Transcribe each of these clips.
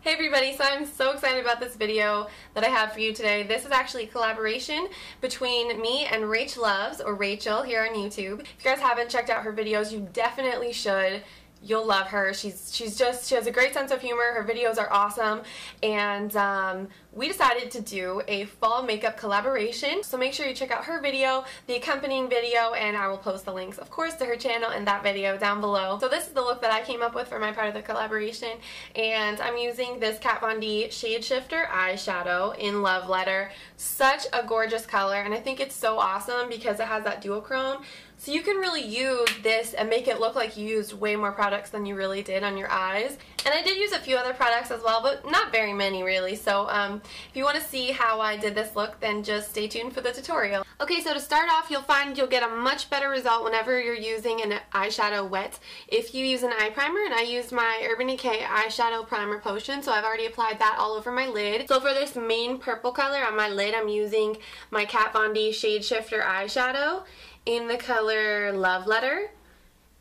Hey everybody, so I'm so excited about this video that I have for you today. This is actually a collaboration between me and RachhLoves, or Rachel, here on YouTube. If you guys haven't checked out her videos, you definitely should. You'll love her. She has a great sense of humor. Her videos are awesome, and we decided to do a fall makeup collaboration. So make sure you check out her video, the accompanying video, and I will post the links, of course, to her channel and that video down below. So this is the look that I came up with for my part of the collaboration, and I'm using this Kat Von D Shade Shifter eyeshadow in Love Letter. Such a gorgeous color, and I think it's so awesome because it has that duochrome. So you can really use this and make it look like you used way more products than you really did on your eyes. And I did use a few other products as well, but not very many really. So if you want to see how I did this look, then just stay tuned for the tutorial. Okay, so to start off, you'll find you'll get a much better result whenever you're using an eyeshadow wet if you use an eye primer, and I used my Urban Decay eyeshadow primer potion, so I've already applied that all over my lid. So for this main purple color on my lid, I'm using my Kat Von D Shade Shifter eyeshadow in the color Love Letter.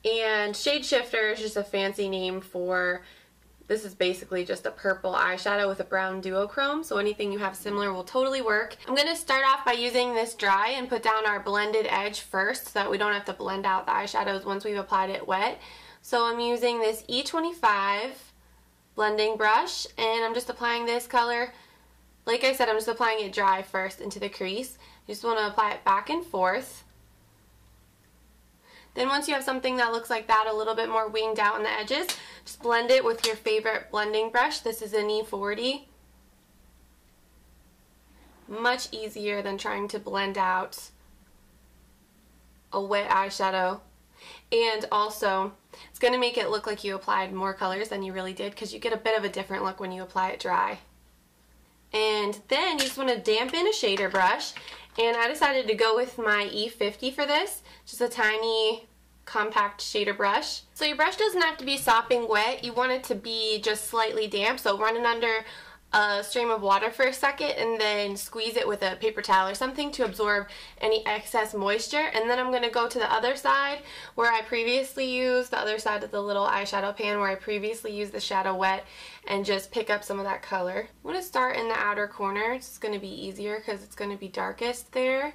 And Shade Shifter is just a fancy name for, this is basically just a purple eyeshadow with a brown duochrome, so anything you have similar will totally work. I'm going to start off by using this dry and put down our blended edge first so that we don't have to blend out the eyeshadows once we've applied it wet. So I'm using this E25 blending brush, and I'm just applying this color. Like I said, I'm just applying it dry first into the crease. You just want to apply it back and forth. Then once you have something that looks like that, a little bit more winged out on the edges, just blend it with your favorite blending brush. This is an E40. Much easier than trying to blend out a wet eyeshadow. And also, it's going to make it look like you applied more colors than you really did, because you get a bit of a different look when you apply it dry. And then you just want to dampen a shader brush, and I decided to go with my E50 for this, just a tiny compact shader brush. So your brush doesn't have to be sopping wet, you want it to be just slightly damp, so run it under a stream of water for a second and then squeeze it with a paper towel or something to absorb any excess moisture. And then I'm going to go to the other side where I previously used, the other side of the little eyeshadow pan where I previously used the shadow wet, and just pick up some of that color. I'm going to start in the outer corner. It's going to be easier because it's going to be darkest there.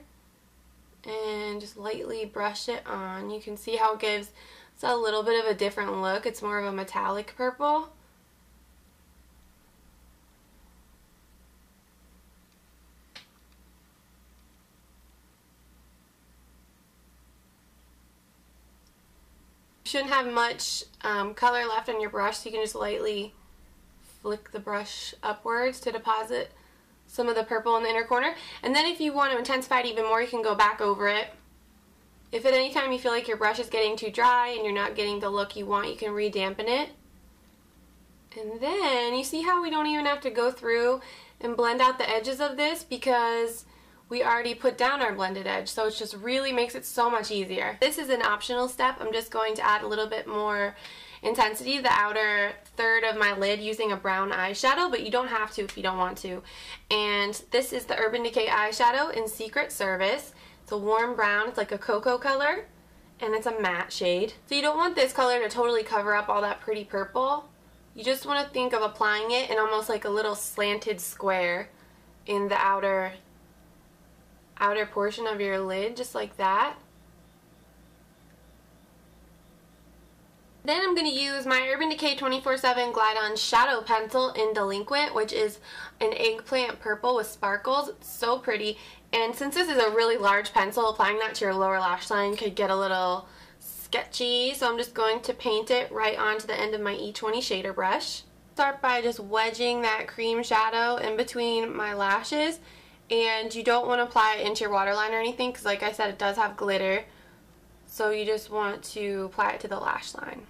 And just lightly brush it on. You can see how it gives it's a little bit of a different look. It's more of a metallic purple. You shouldn't have much color left on your brush, so you can just lightly flick the brush upwards to deposit some of the purple in the inner corner. And then if you want to intensify it even more, you can go back over it. If at any time you feel like your brush is getting too dry and you're not getting the look you want, you can re-dampen it. And then you see how we don't even have to go through and blend out the edges of this because we already put down our blended edge, so it just really makes it so much easier. This is an optional step. I'm just going to add a little bit more intensity, the outer third of my lid, using a brown eyeshadow, but you don't have to if you don't want to. And this is the Urban Decay eyeshadow in Secret Service. It's a warm brown, it's like a cocoa color, and it's a matte shade. So you don't want this color to totally cover up all that pretty purple. You just want to think of applying it in almost like a little slanted square in the outer portion of your lid, just like that. Then I'm going to use my Urban Decay 24/7 Glide On Shadow Pencil in Delinquent, which is an eggplant purple with sparkles. It's so pretty. And since this is a really large pencil, applying that to your lower lash line could get a little sketchy. So I'm just going to paint it right onto the end of my E20 shader brush. Start by just wedging that cream shadow in between my lashes. And you don't want to apply it into your waterline or anything because, like I said, it does have glitter. So you just want to apply it to the lash line.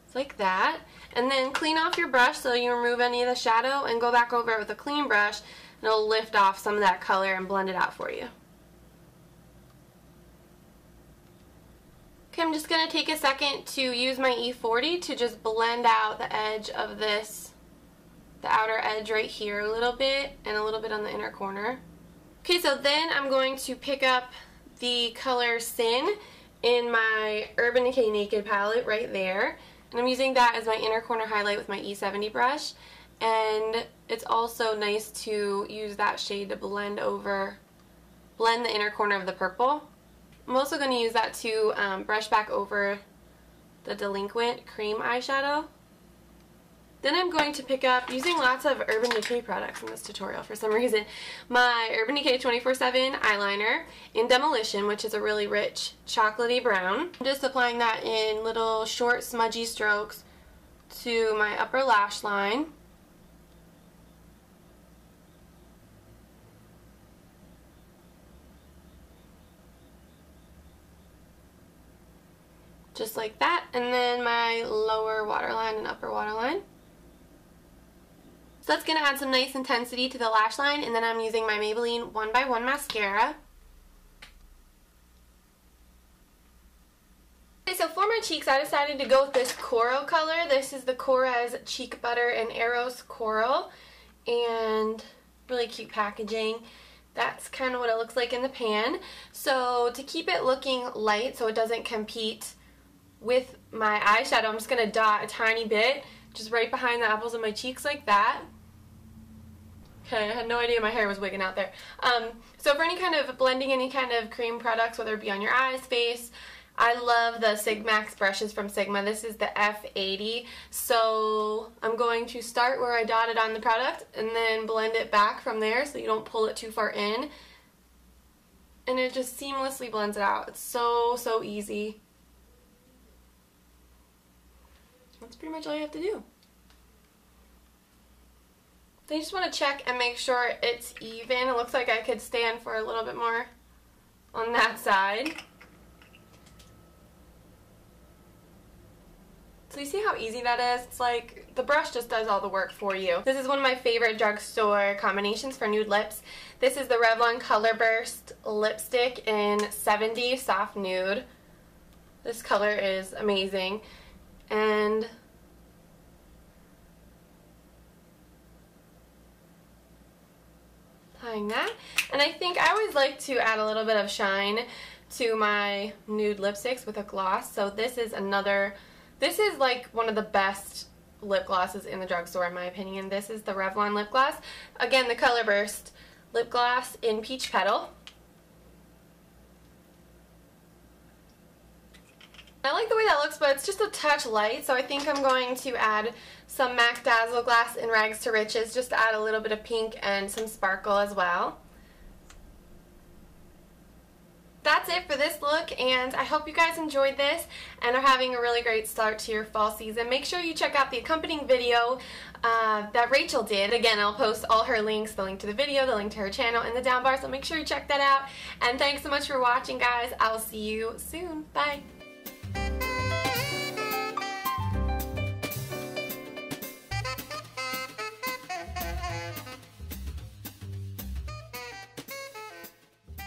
It's like that. And then clean off your brush so you remove any of the shadow, and go back over it with a clean brush, and it'll lift off some of that color and blend it out for you. Okay, I'm just going to take a second to use my E40 to just blend out the edge of this, the outer edge right here a little bit, and a little bit on the inner corner. Okay, so then I'm going to pick up the color Sin in my Urban Decay Naked palette right there. And I'm using that as my inner corner highlight with my E70 brush. And it's also nice to use that shade to blend the inner corner of the purple. I'm also going to use that to brush back over the Delinquent cream eyeshadow. Then I'm going to pick up, using lots of Urban Decay products in this tutorial for some reason, my Urban Decay 24/7 eyeliner in Demolition, which is a really rich chocolatey brown. I'm just applying that in little short smudgy strokes to my upper lash line. Just like that, and then my lower waterline and upper waterline. So that's going to add some nice intensity to the lash line, and then I'm using my Maybelline 1x1 mascara. Okay, so for my cheeks, I decided to go with this coral color. This is the Korres Cheek Butter and Eros Coral, and really cute packaging. That's kind of what it looks like in the pan. So to keep it looking light so it doesn't compete with my eyeshadow, I'm just going to dot a tiny bit just right behind the apples of my cheeks like that. Okay, I had no idea my hair was wigging out there. So for any kind of blending any kind of cream products, whether it be on your eyes, face, I love the Sigmax brushes from Sigma. This is the F80. So I'm going to start where I dotted on the product and then blend it back from there so you don't pull it too far in. And it just seamlessly blends it out. It's so easy. That's pretty much all you have to do. Then you just want to check and make sure it's even. It looks like I could stand for a little bit more on that side. So you see how easy that is? It's like the brush just does all the work for you. This is one of my favorite drugstore combinations for nude lips. This is the Revlon Color Burst lipstick in 70 Soft Nude. This color is amazing. And applying that. And I think I always like to add a little bit of shine to my nude lipsticks with a gloss. So this is like one of the best lip glosses in the drugstore in my opinion. This is the Revlon lip gloss. Again, the Color Burst lip gloss in Peach Petal. I like the way that looks, but it's just a touch light, so I think I'm going to add some MAC Dazzle Glass in Rags to Riches just to add a little bit of pink and some sparkle as well. That's it for this look, and I hope you guys enjoyed this and are having a really great start to your fall season. Make sure you check out the accompanying video that Rachel did. Again, I'll post all her links, the link to the video, the link to her channel in the down bar, so make sure you check that out. And thanks so much for watching, guys. I'll see you soon. Bye.